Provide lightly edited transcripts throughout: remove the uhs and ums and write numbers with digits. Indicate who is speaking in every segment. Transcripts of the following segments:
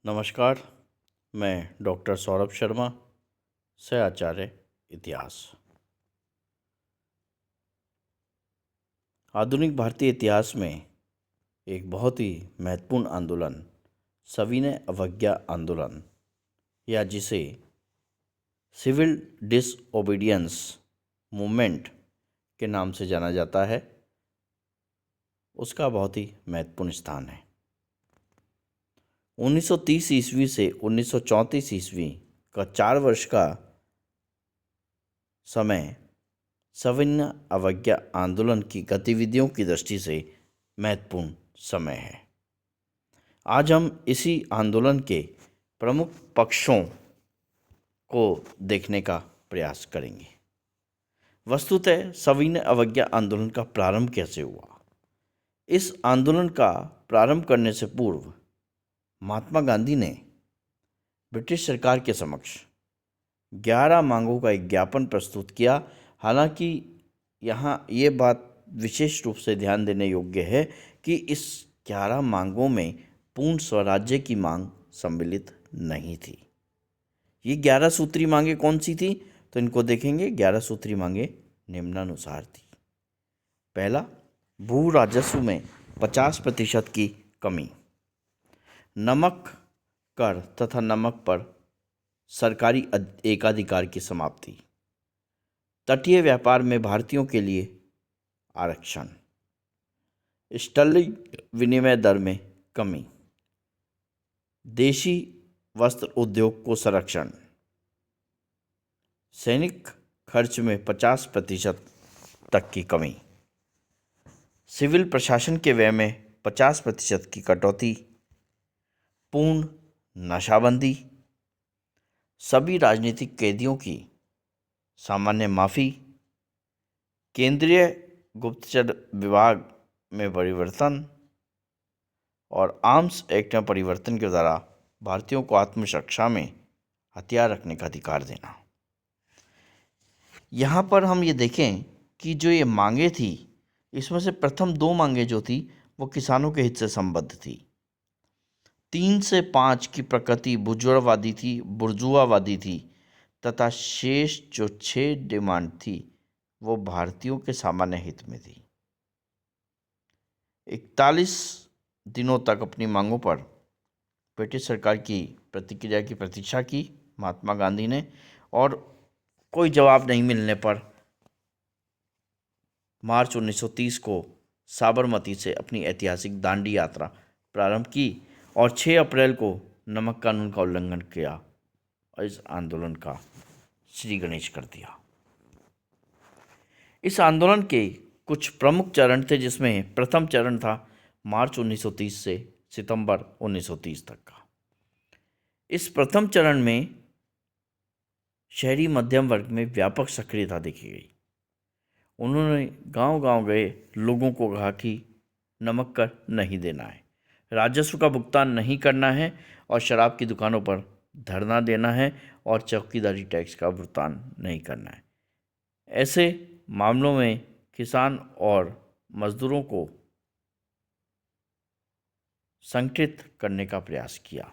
Speaker 1: नमस्कार। मैं डॉक्टर सौरभ शर्मा, सहआचार्य इतिहास। आधुनिक भारतीय इतिहास में एक बहुत ही महत्वपूर्ण आंदोलन सविनय अवज्ञा आंदोलन, या जिसे सिविल डिसओबीडियंस मूवमेंट के नाम से जाना जाता है, उसका बहुत ही महत्वपूर्ण स्थान है। 1930 ईस्वी से 1934 ईस्वी का 4 वर्ष का समय सविनय अवज्ञा आंदोलन की गतिविधियों की दृष्टि से महत्वपूर्ण समय है। आज हम इसी आंदोलन के प्रमुख पक्षों को देखने का प्रयास करेंगे। वस्तुतः सविनय अवज्ञा आंदोलन का प्रारंभ कैसे हुआ? इस आंदोलन का प्रारंभ करने से पूर्व महात्मा गांधी ने ब्रिटिश सरकार के समक्ष 11 मांगों का एक ज्ञापन प्रस्तुत किया। हालांकि यहाँ ये बात विशेष रूप से ध्यान देने योग्य है कि इस 11 मांगों में पूर्ण स्वराज्य की मांग सम्मिलित नहीं थी। ये 11 सूत्री मांगे कौन सी थी, तो इनको देखेंगे। 11 सूत्री मांगे निम्नानुसार थी। पहला, भू राजस्व में 50% की कमी, नमक कर तथा नमक पर सरकारी एकाधिकार की समाप्ति, तटीय व्यापार में भारतीयों के लिए आरक्षण, स्टर्लिंग विनिमय दर में कमी, देशी वस्त्र उद्योग को संरक्षण, सैनिक खर्च में 50% तक की कमी, सिविल प्रशासन के व्यय में 50% की कटौती, पूर्ण नशाबंदी, सभी राजनीतिक कैदियों की सामान्य माफ़ी, केंद्रीय गुप्तचर विभाग में परिवर्तन और आर्म्स एक्ट में परिवर्तन के द्वारा भारतीयों को आत्मरक्षा में हथियार रखने का अधिकार देना। यहाँ पर हम ये देखें कि जो ये मांगे थी, इसमें से प्रथम 2 मांगे जो थी वो किसानों के हित से संबद्ध थी। 3 से 5 की प्रकृति बुर्जुआवादी थी तथा शेष जो 6 डिमांड थी वो भारतीयों के सामान्य हित में थी। 41 दिनों तक अपनी मांगों पर ब्रिटिश सरकार की प्रतिक्रिया की प्रतीक्षा की महात्मा गांधी ने, और कोई जवाब नहीं मिलने पर मार्च 1930 को साबरमती से अपनी ऐतिहासिक दांडी यात्रा प्रारंभ की और 6 अप्रैल को नमक कानून का उल्लंघन किया और इस आंदोलन का श्री गणेश कर दिया। इस आंदोलन के कुछ प्रमुख चरण थे, जिसमें प्रथम चरण था मार्च 1930 से सितंबर 1930 तक का। इस प्रथम चरण में शहरी मध्यम वर्ग में व्यापक सक्रियता देखी गई। उन्होंने गांव-गांव गए लोगों को कहा कि नमक कर नहीं देना है, राजस्व का भुगतान नहीं करना है और शराब की दुकानों पर धरना देना है और चौकीदारी टैक्स का भुगतान नहीं करना है। ऐसे मामलों में किसान और मजदूरों को संगठित करने का प्रयास किया।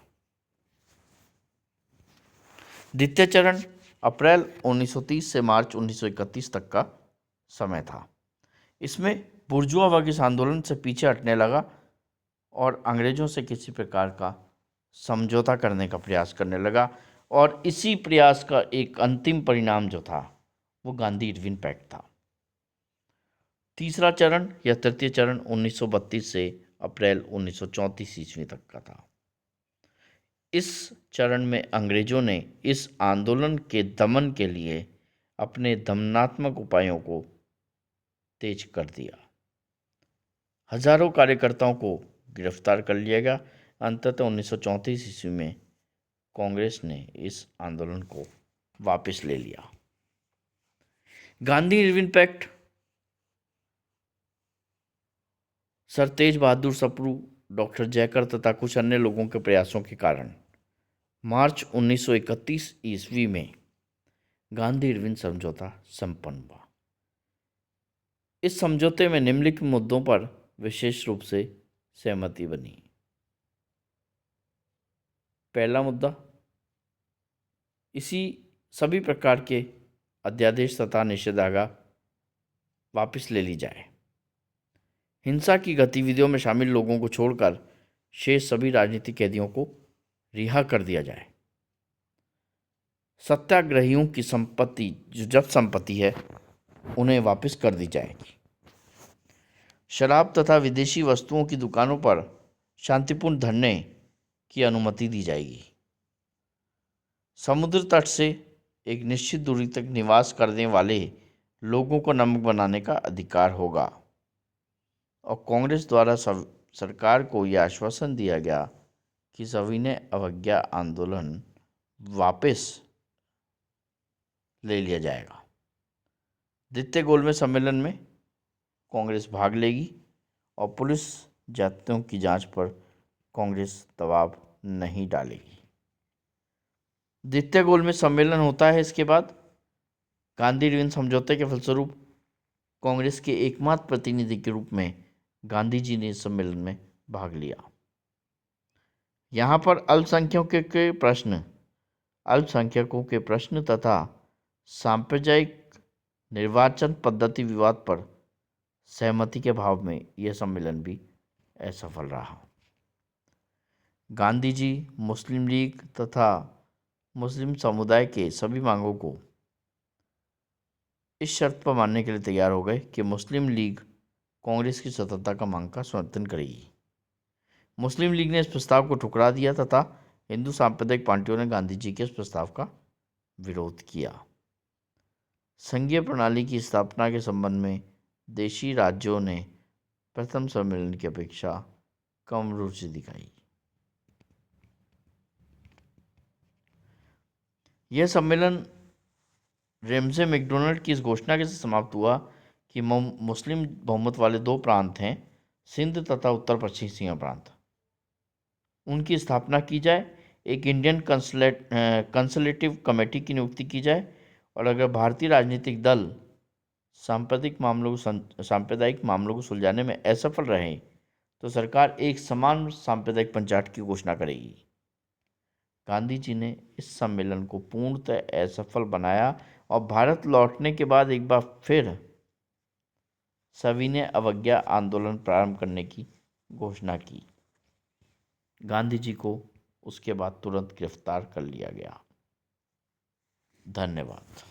Speaker 1: द्वितीय चरण अप्रैल 1930 से मार्च 1931 तक का समय था। इसमें बुर्जुआ वर्ग इस आंदोलन से पीछे हटने लगा और अंग्रेजों से किसी प्रकार का समझौता करने का प्रयास करने लगा, और इसी प्रयास का एक अंतिम परिणाम जो था वो गांधी इरविन पैक्ट था। तीसरा चरण या तृतीय चरण 1932 से अप्रैल 1934 ईस्वी तक का था। इस चरण में अंग्रेजों ने इस आंदोलन के दमन के लिए अपने दमनात्मक उपायों को तेज कर दिया। हजारों कार्यकर्ताओं को गिरफ्तार कर लिया गया। अंततः 1934 ईस्वी में कांग्रेस ने इस आंदोलन को वापस ले लिया। गांधी इरविन पैक्ट सर तेज बहादुर सप्रू, डॉक्टर जयकर तथा कुछ अन्य लोगों के प्रयासों के कारण मार्च 1931 ईस्वी में गांधी इरविन समझौता संपन्न हुआ। इस समझौते में निम्नलिखित मुद्दों पर विशेष रूप से सहमति बनी। पहला मुद्दा, इसी सभी प्रकार के अध्यादेश तथा निषेधाज्ञा वापस ले ली जाए। हिंसा की गतिविधियों में शामिल लोगों को छोड़कर शेष सभी राजनीतिक कैदियों को रिहा कर दिया जाए। सत्याग्रहियों की संपत्ति, जो जब्त संपत्ति है, उन्हें वापस कर दी जाएगी। शराब तथा विदेशी वस्तुओं की दुकानों पर शांतिपूर्ण धरने की अनुमति दी जाएगी। समुद्र तट से एक निश्चित दूरी तक निवास करने वाले लोगों को नमक बनाने का अधिकार होगा। और कांग्रेस द्वारा सरकार को यह आश्वासन दिया गया कि सविनय अवज्ञा आंदोलन वापस ले लिया जाएगा। द्वितीय गोलमेज सम्मेलन में कांग्रेस भाग लेगी और पुलिस जातियों की जांच पर कांग्रेस दबाव नहीं डालेगी। द्वितीय गोलमेज सम्मेलन होता है। इसके बाद गांधी इरविन समझौते के फलस्वरूप कांग्रेस के एकमात्र प्रतिनिधि के रूप में गांधी जी ने इस सम्मेलन में भाग लिया। यहाँ पर अल्पसंख्यकों के प्रश्न तथा सांप्रदायिक निर्वाचन पद्धति विवाद पर सहमति के अभाव में यह सम्मेलन भी असफल रहा। गांधी जी मुस्लिम लीग तथा मुस्लिम समुदाय के सभी मांगों को इस शर्त पर मानने के लिए तैयार हो गए कि मुस्लिम लीग कांग्रेस की स्वतंत्रता का मांग का समर्थन करेगी। मुस्लिम लीग ने इस प्रस्ताव को ठुकरा दिया तथा हिंदू सांप्रदायिक पार्टियों ने गांधी जी के इस प्रस्ताव का विरोध किया। संघीय प्रणाली की स्थापना के संबंध में देशी राज्यों ने प्रथम सम्मेलन की अपेक्षा कम रुचि दिखाई। यह सम्मेलन रेमजे मैकडोनाल्ड की इस घोषणा के साथ समाप्त हुआ कि मुस्लिम बहुमत वाले दो प्रांत हैं, सिंध तथा उत्तर पश्चिमी सीमा प्रांत, उनकी स्थापना की जाए। एक इंडियन कंसल्टेटिव कमेटी की नियुक्ति की जाए और अगर भारतीय राजनीतिक दल सांप्रदायिक मामलों को सुलझाने में असफल रहे तो सरकार एक समान सांप्रदायिक पंचायत की घोषणा करेगी। गांधी जी ने इस सम्मेलन को पूर्णतः असफल बनाया और भारत लौटने के बाद एक बार फिर सविनय अवज्ञा आंदोलन प्रारंभ करने की घोषणा की। गांधी जी को उसके बाद तुरंत गिरफ्तार कर लिया गया। धन्यवाद।